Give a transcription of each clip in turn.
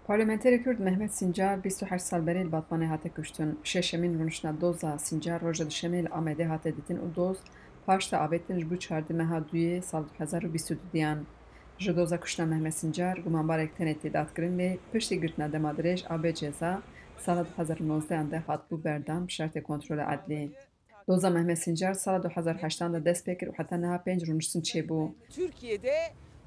Parlamenterê Kurd Mehmet Sincar 28 sal berê li Batmanê hate kuştin. Şeşemîn rûniştina doza Sincar roja duşemê li Amedê hate dîtin û doz paş te avêtin ji bo çardê meha duyê sal 2022 diyan. Ji doza kuştina Mehmet Sincar gumanbarek tenê tê dadkirin lê piştî girtina dema dirêj a ceza sala 2019 de hat bû berdam bi şertê kontrola edlî. Doza Mehmet Sincar sala 2008 de dest pê kir û heta niha 5 rûniştin çêbû. Türkiye'de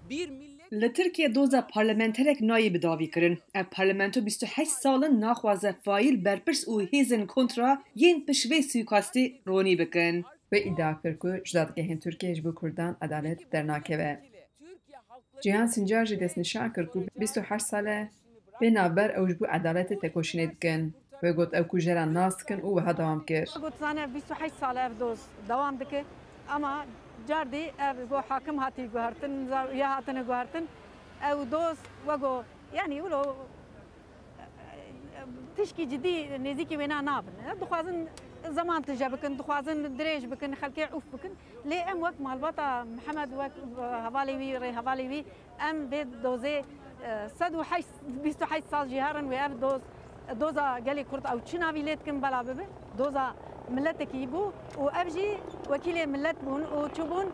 bir millet Li Tirkiye doza parlamenterek nayê bi davî kirin. Ev parlamento 28 salin naxwaze fayîl berpirs û hêzên kontra yên pişvê suikastê ronî bikin. Wê îdia kir ku ji dadgehên Tirkiye ji bo Kurdan edalet dernakeve. Türkiye halkları Cihan Sincar jî destnîşan kir ku 28 sale bê navber ew ji bo edaletê tekoşînê dikin. Wê got ew ku jêran nas dikin û wiha dewam kir. قلت أنا 28 سال أف دوز دوام دكه أما جاردي أف جو حاكم هاتي جوهرتن يا هاتن جوهرتن أو دوز وجو يعني يقولوا تشكي جدي نزيكي وينا نابن دخوازن زمان تجابكن دخوازن دريج بكن خلكي عوف بكن لي أم وقت مالبطة محمد وقت هفالي وي ري هفالي وي أم بيد دوزي صد وحيس 28 سال جهارن وأف دوز دوزا قالي كرد أو تشنا بيلتكم بلا ببه دوزا ملتك يبو وأبجي وكيل ملت بون وتشوبون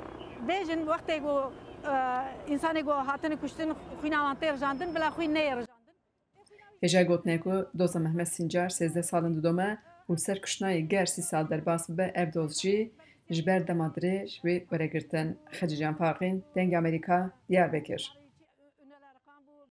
بيجن وقت يقو إنسان يقو هاتن كشتن خوينا وانتير جاندن بلا خوين نير جاندن Hêja gotinê ku doza Mehmet Sincar 13 salên didome û ser kuştinayê ger 30 sal derbas bibe ev doz jî ji ber dema dirêj wê weregirtin. Xecî Canfaqîn, Deng Amerîka, Diyarbekir.